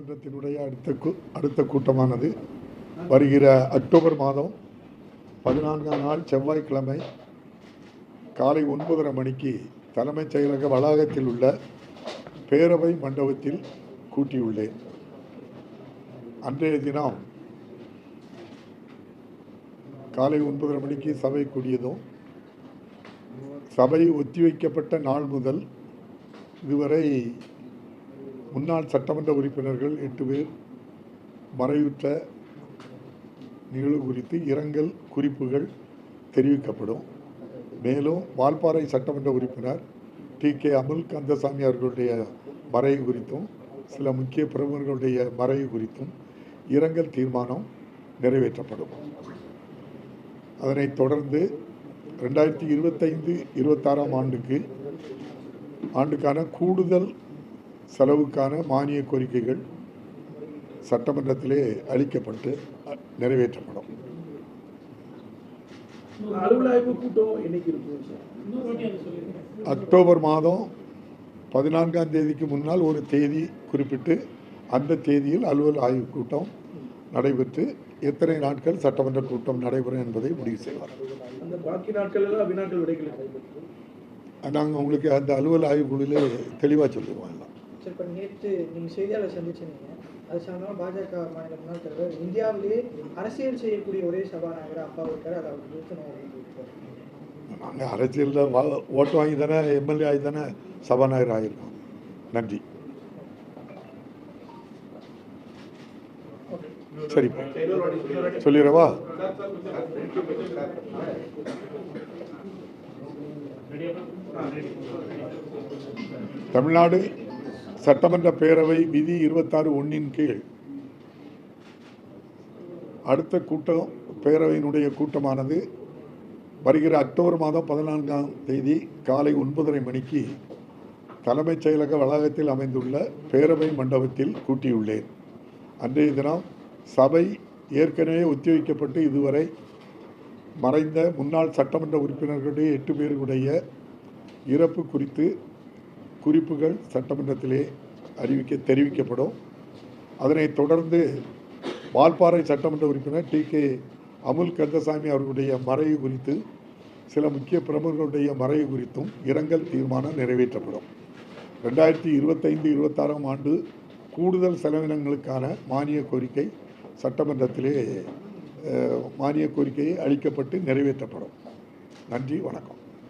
சட்டமன்றத்தினுடைய அடுத்த கூட்டமானது வருகிற அக்டோபர் மாதம் 14ஆம் நாள் செவ்வாய்க்கிழமை காலை 9:30 மணிக்கு தலைமைச் செயலக வளாகத்தில் உள்ள பேரவை மண்டபத்தில் கூட்டியுள்ளேன். அன்றைய தினம் காலை 9:30 மணிக்கு சபை கூடியதும் சபை ஒத்திவைக்கப்பட்ட நாள் முதல் இதுவரை முன்னாள் சட்டமன்ற உறுப்பினர்கள் 8 பேர் மறைவுற்ற நிகழ்வு குறித்து இரங்கல் குறிப்புகள் தெரிவிக்கப்படும். மேலும் வால்பாறை சட்டமன்ற உறுப்பினர் டி.கே. அமுல் கந்தசாமி அவர்களுடைய மறைவு குறித்தும் சில முக்கிய பிரமுகர்களுடைய மறைவு குறித்தும் இரங்கல் தீர்மானம் நிறைவேற்றப்படும். அதனைத் தொடர்ந்து 2025-26 ஆண்டுக்கான கூடுதல் செலவுக்கான மானிய கோரிக்கைகள் சட்டமன்றத்திலே அளிக்கப்பட்டு நிறைவேற்றப்படும். அக்டோபர் மாதம் 14ஆம் தேதிக்கு முன்னால் ஒரு தேதி குறிப்பிட்டு அந்த தேதியில் அலுவல் ஆய்வு கூட்டம் நடைபெற்று எத்தனை நாட்கள் சட்டமன்ற கூட்டம் நடைபெறும் என்பதை முடிவு செய்வார். நாங்கள் உங்களுக்கு அந்த அலுவல் ஆய்வு குழுவிலே தெளிவாக சொல்லிடுவோம். சார், இப்போ நேற்று நீங்கள் செய்தியாளர் சந்திச்சிருந்தீங்க. அது சம்பந்தமாக பாஜக மாநில முன்னாள் தலைவர் இந்தியாவிலேயே அரசியல் செய்யக்கூடிய ஒரே சபாநாயகர் அப்பா இருக்கார். அதை அவர் நிறுத்தணும். நாங்கள் அரசியலில் ஓட்டு வாங்கி தானே எம்எல்ஏ ஆகி தானே சபாநாயகர் ஆகியிருக்கோம். நன்றி. சரிப்பா, சொல்லிடுறவா? தமிழ்நாடு சட்டமன்ற பேரவை விதி 26(1) கீழ் அடுத்த கூட்டம் பேரவையினுடைய கூட்டமானது வருகிற அக்டோபர் மாதம் 14ஆம் தேதி காலை 9:30 மணிக்கு தலைமைச் செயலக வளாகத்தில் அமைந்துள்ள பேரவை மண்டபத்தில் கூட்டியுள்ளேன். அன்றைய தினம் சபை ஏற்கனவே ஒத்திவைக்கப்பட்டு இதுவரை மறைந்த முன்னாள் சட்டமன்ற உறுப்பினர்களுடைய 8 பேருடைய இறப்பு குறித்து குறிப்புகள் சட்டமன்றத்திலே தெரிவிக்கப்படும். அதனைத் தொடர்ந்து வால்பாறை சட்டமன்ற உறுப்பினர் டி.கே. அமுல் கந்தசாமி அவர்களுடைய மறைவு குறித்து சில முக்கிய பிரமுகர்களுடைய மறைவு குறித்தும் இரங்கல் தீர்மானம் நிறைவேற்றப்படும். 2025-26 கூடுதல் செலவினங்களுக்கான மானிய கோரிக்கை சட்டமன்றத்திலே மானிய கோரிக்கையை அளிக்கப்பட்டு நிறைவேற்றப்படும். நன்றி, வணக்கம்.